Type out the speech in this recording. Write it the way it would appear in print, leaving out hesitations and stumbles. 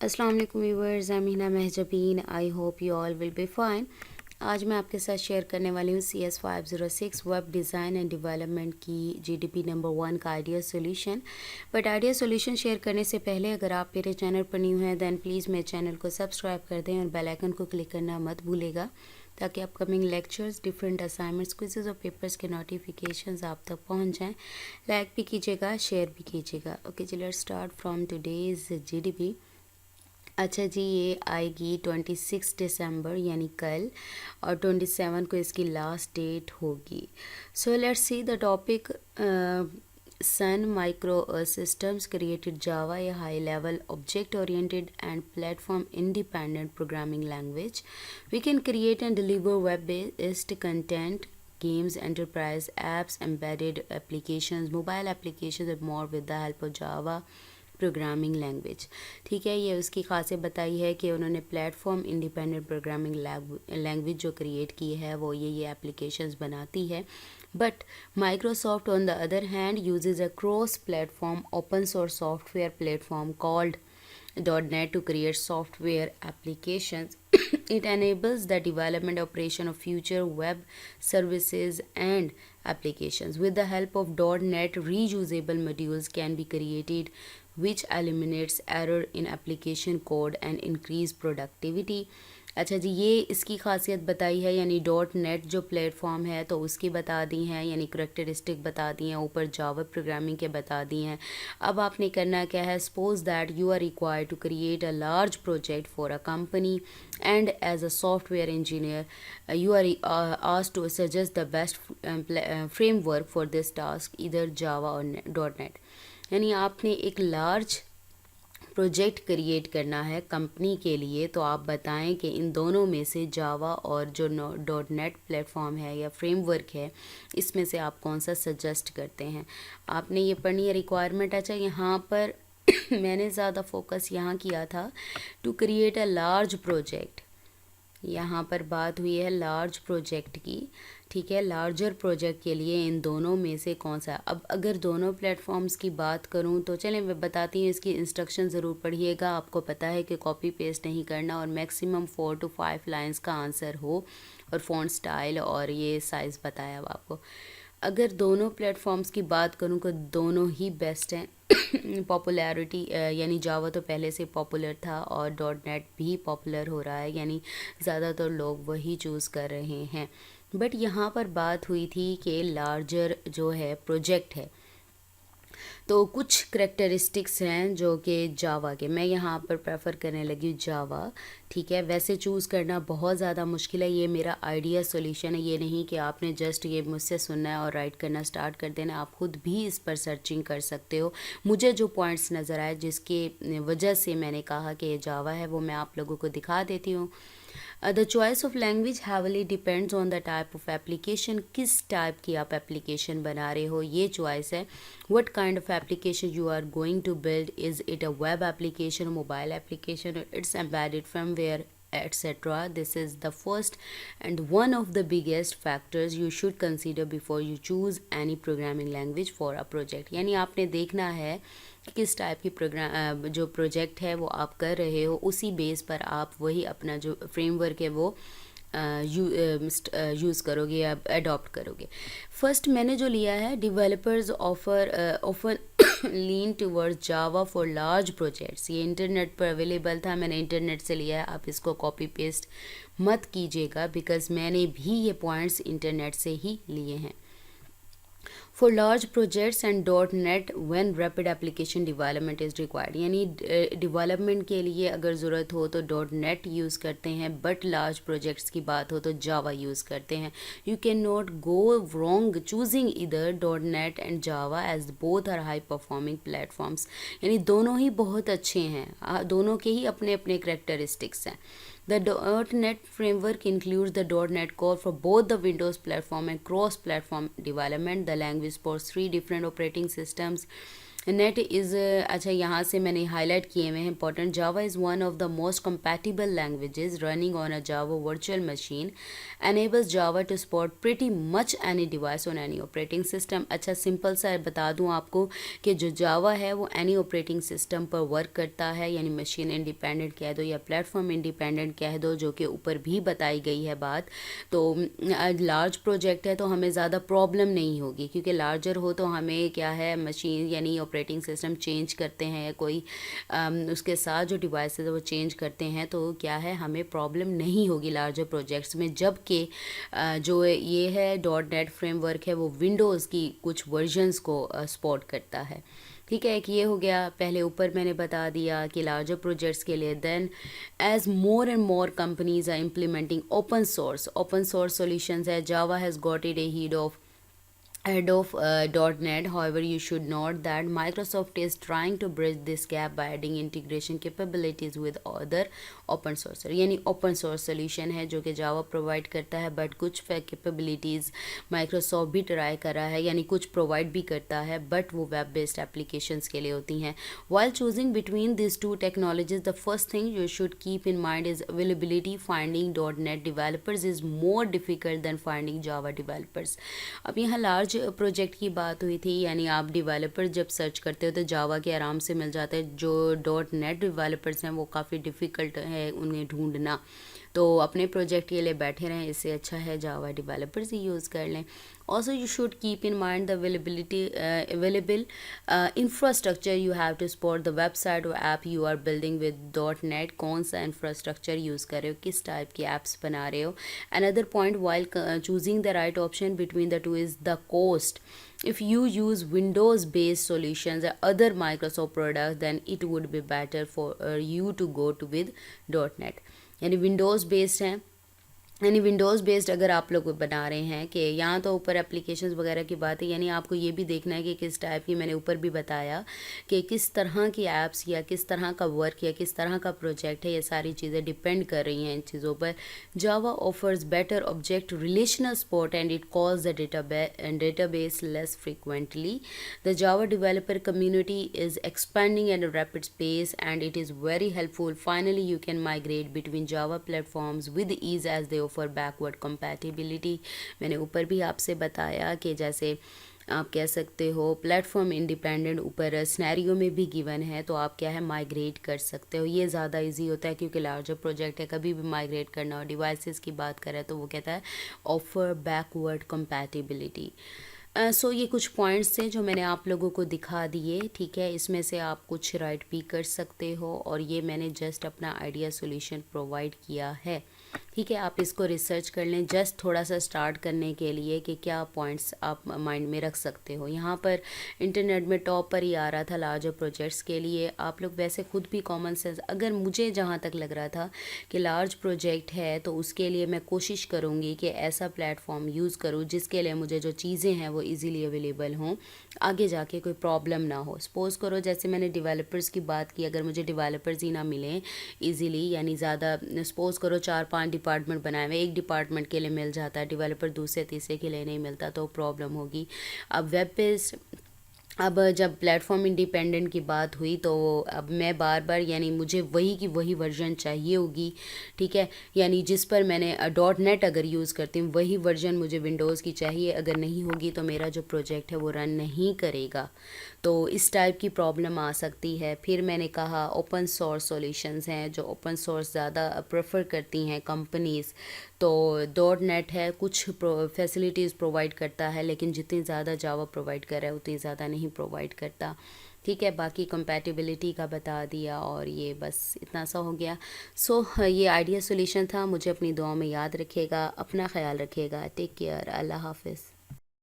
अस्सलाम वालेकुम viewers, I Meena Mahjabeen. I hope you all will be fine. आज मैं आपके साथ शेयर करने वाली हूँ CS506 web design and development की GDP नंबर 1 का idea solution. But idea solution share करने से पहले अगर आप मेरे चैनल पर न्यू हैं दैन प्लीज़ मेरे चैनल को सब्सक्राइब कर दें और बेल आइकन को क्लिक करना मत भूलेगा, ताकि upcoming lectures, different assignments, quizzes और पेपर्स के नोटिफिकेशंस आप तक पहुंच जाएं। लाइक भी कीजिएगा, शेयर भी कीजिएगा। ओके जी, let's start from today's GDP। अच्छा जी, ये आएगी 26 दिसंबर यानी कल, और 27 को इसकी लास्ट डेट होगी। So let's see the topic. Sun Micro Systems created Java, a high-level object-oriented and platform-independent programming language. We can create and deliver web-based content, games, enterprise apps, embedded applications, mobile applications, and more with the help of Java programming language. ठीक है, ये उसकी खासियत बताई है कि उन्होंने platform independent programming language जो क्रिएट की है वो ये एप्लीकेशंस बनाती है। But Microsoft on the other hand usage a cross platform open source software platform called .NET to create software applications. It enables the development operation of future web services and applications. With the help of .NET, reusable modules can be created, which eliminates error in application code and increase productivity. अच्छा जी, ये इसकी खासियत बताई है, यानी .NET जो platform है तो उसकी बता दी हैं, यानी करेक्टरिस्टिक बता दी हैं, ऊपर जावा प्रोग्रामिंग के बता दी हैं। अब आपने करना क्या है, suppose that you are required to create a large project for a company and as a software engineer you are asked to suggest the best framework for this task, इधर Java और .NET। यानी आपने एक large project create करना है company के लिए, तो आप बताएं कि इन दोनों में से जावा और जो .NET प्लेटफॉर्म है या फ्रेमवर्क है, इसमें से आप कौन सा सजेस्ट करते हैं। आपने ये पढ़नी है रिक्वायरमेंट। अच्छा, यहाँ पर मैंने ज़्यादा फोकस यहाँ किया था to create a large project. यहाँ पर बात हुई है लार्ज प्रोजेक्ट की। ठीक है, लार्जर प्रोजेक्ट के लिए इन दोनों में से कौन सा। अब अगर दोनों प्लेटफॉर्म्स की बात करूँ तो चलें मैं बताती हूँ, इसकी इंस्ट्रक्शन ज़रूर पढ़िएगा। आपको पता है कि कॉपी पेस्ट नहीं करना और मैक्सिमम 4 to 5 लाइंस का आंसर हो, और फ़ॉन्ट स्टाइल और ये साइज़ बताया अब आपको। अगर दोनों प्लेटफॉर्म्स की बात करूँ तो दोनों ही बेस्ट हैं। पॉपुलैरिटी यानी जावा तो पहले से पॉपुलर था और .NET भी पॉपुलर हो रहा है, यानी ज़्यादातर लोग वही चूज़ कर रहे हैं। बट यहाँ पर बात हुई थी कि लार्जर जो है प्रोजेक्ट है, तो कुछ करेक्टरिस्टिक्स हैं जो कि जावा के, मैं यहाँ पर प्रेफर करने लगी जावा। ठीक है, वैसे चूज़ करना बहुत ज़्यादा मुश्किल है, ये मेरा आइडिया सॉल्यूशन है, ये नहीं कि आपने जस्ट ये मुझसे सुनना है और राइट करना स्टार्ट कर देना। आप खुद भी इस पर सर्चिंग कर सकते हो। मुझे जो पॉइंट्स नज़र आए जिसके वजह से मैंने कहा कि ये जावा है, वो मैं आप लोगों को दिखा देती हूँ। The choice of language heavily depends on the type of application, किस टाइप की आप एप्लीकेशन बना रहे हो ये चॉइस है। What kind of application you are going to build, is it a web application, mobile application, it's embedded firmware, etc. This is the first and one of the biggest factors you should consider before you choose any programming language for a project. यानी आपने देखना है किस type की programme जो project है वो आप कर रहे हो, उसी बेस पर आप वही अपना जो फ्रेमवर्क है वो यूज़ करोगे या अडॉप्ट करोगे। फर्स्ट मैंने जो लिया है, developers offer lean towards Java for large projects. ये इंटरनेट पर अवेलेबल था, मैंने इंटरनेट से लिया है, आप इसको कॉपी पेस्ट मत कीजिएगा, बिकॉज़ मैंने भी ये पॉइंट्स इंटरनेट से ही लिए हैं। For large projects and .NET when rapid application development is required, यानी डेवलपमेंट के लिए अगर ज़रूरत हो तो .NET यूज़ करते हैं, बट लार्ज प्रोजेक्ट्स की बात हो तो जावा यूज़ करते हैं। You can not go wrong choosing either .NET and Java as both are high performing platforms, यानी दोनों ही बहुत अच्छे हैं, दोनों के ही अपने अपने करेक्टरिस्टिक्स हैं। The .NET framework includes the .NET Core for both the Windows platform and cross-platform development. The language supports 3 different operating systems net is अच्छा यहाँ से मैंने हाईलाइट किए हुए हैं important. Java is one of the most compatible languages running on a Java virtual machine, enables Java to support pretty much any device on any operating system। अच्छा simple सा बता दूं आपको कि जो जावा है वो एनी ऑपरेटिंग सिस्टम पर वर्क करता है, यानी मशीन इंडिपेंडेंट कह दो या प्लेटफॉर्म इंडिपेंडेंट कह दो, जो कि ऊपर भी बताई गई है बात। तो लार्ज प्रोजेक्ट है तो हमें ज़्यादा प्रॉब्लम नहीं होगी, क्योंकि लार्जर हो तो हमें क्या है मशीन यानी ऑपरेटिंग सिस्टम चेंज करते हैं या कोई उसके साथ जो डिवाइस है वो चेंज करते हैं, तो क्या है हमें प्रॉब्लम नहीं होगी लार्जर प्रोजेक्ट्स में। जबकि जो ये है डॉट नेट फ्रेमवर्क है वो विंडोज़ की कुछ वर्जन्स को सपोर्ट करता है। ठीक है, एक ये हो गया। पहले ऊपर मैंने बता दिया कि लार्जर प्रोजेक्ट्स के लिए then as more and more companies are implementing open source solutions है, Java has got it a head of .NET. However, you should note that Microsoft is trying to bridge this gap by adding integration capabilities with other open source, यानी open source solution है जो कि Java provide करता है, but कुछ capabilities Microsoft भी try कर रहा है, यानी कुछ provide भी करता है, but वो web based applications के लिए होती हैं। While choosing between these two technologies, the first thing you should keep in mind is availability. Finding .NET developers is more difficult than finding Java developers। अब यहाँ लार्ज प्रोजेक्ट की बात हुई थी, यानी आप डेवलपर जब सर्च करते हो तो जावा के आराम से मिल जाता है। जो डॉट नेट डेवलपर्स हैं वो काफ़ी डिफ़िकल्ट है उन्हें ढूंढना, तो अपने प्रोजेक्ट के लिए बैठे रहें, इससे अच्छा है जावा डेवलपर्स ही यूज़ कर लें। Also you should keep in mind the available infrastructure you have to support the website और app you are building with dot net. कौन सा इंफ्रास्ट्रक्चर यूज़ कर रहे हो, किस टाइप की एप्स बना रहे हो। Another point while choosing the right option between the two is the cost. If you use Windows based solutions or other Microsoft products, then it would be better for you to go to with .NET। यानी Windows based हैं, यानी Windows based अगर आप लोग बना रहे हैं कि यहाँ तो ऊपर एप्लीकेशंस वगैरह की बात है, यानी आपको ये भी देखना है कि किस टाइप की, मैंने ऊपर भी बताया कि किस तरह की ऐप्स या किस तरह का वर्क या किस तरह का प्रोजेक्ट है, ये सारी चीज़ें डिपेंड कर रही हैं इन चीज़ों पर। Java offers better object relational support and it calls the database less frequently. The Java developer community is expanding at a rapid space and it is very helpful. Finally you can migrate between Java platforms with ease as they offer backward compatibility. मैंने ऊपर भी आपसे बताया कि जैसे आप कह सकते हो प्लेटफॉर्म इंडिपेंडेंट ऊपर स्नैरियो में भी गिवन है, तो आप क्या है माइग्रेट कर सकते हो। ये ज़्यादा इजी होता है क्योंकि लार्जर प्रोजेक्ट है, कभी भी माइग्रेट करना हो। डिवाइसेस की बात करें तो वो कहता है ऑफर बैकवर्ड कंपैटिबिलिटी। सो ये कुछ पॉइंट्स थे जो मैंने आप लोगों को दिखा दिए। ठीक है, इसमें से आप कुछ राइट भी कर सकते हो और ये मैंने जस्ट अपना आइडिया सॉल्यूशन प्रोवाइड किया है। ठीक है, आप इसको रिसर्च कर लें जस्ट थोड़ा सा स्टार्ट करने के लिए कि क्या पॉइंट्स आप माइंड में रख सकते हो। यहाँ पर इंटरनेट में टॉप पर ही आ रहा था लार्जर प्रोजेक्ट्स के लिए। आप लोग वैसे खुद भी कॉमन सेंस, अगर मुझे जहाँ तक लग रहा था कि लार्ज प्रोजेक्ट है तो उसके लिए मैं कोशिश करूँगी कि ऐसा प्लेटफॉर्म यूज़ करूँ जिसके लिए मुझे जो चीज़ें हैं वो ईज़िली अवेलेबल हों, आगे जाके कोई प्रॉब्लम ना हो। सपोज़ करो जैसे मैंने डेवलपर्स की बात की, अगर मुझे डेवलपर्स ही ना मिलें ईज़िली, यानी ज़्यादा सपोज़ करो 4-5 डिपार्टमेंट बनाए हुए, एक डिपार्टमेंट के लिए मिल जाता है, डेवलपर दूसरे तीसरे के लिए नहीं मिलता, तो प्रॉब्लम होगी। अब वेब पेज, अब जब प्लेटफॉर्म इंडिपेंडेंट की बात हुई तो अब मैं बार बार यानी मुझे वही की वही वर्जन चाहिए होगी। ठीक है, यानी जिस पर मैंने डॉट नेट अगर यूज़ करती हूँ वही वर्जन मुझे विंडोज़ की चाहिए। अगर नहीं होगी तो मेरा जो प्रोजेक्ट है वो रन नहीं करेगा, तो इस टाइप की प्रॉब्लम आ सकती है। फिर मैंने कहा ओपन सोर्स सॉल्यूशंस हैं जो ओपन सोर्स ज़्यादा प्रेफर करती हैं कंपनीज़, तो डॉट नेट है कुछ फैसिलिटीज़ प्रोवाइड करता है, लेकिन जितनी ज़्यादा जावा प्रोवाइड कर रहा है उतनी ज़्यादा नहीं प्रोवाइड करता। ठीक है, बाकी कंपैटिबिलिटी का बता दिया और ये बस इतना सा हो गया। सो ये आइडिया सॉल्यूशन था। मुझे अपनी दुआ में याद रखिएगा, अपना ख्याल रखिएगा। टेक केयर, अल्लाह हाफिज़।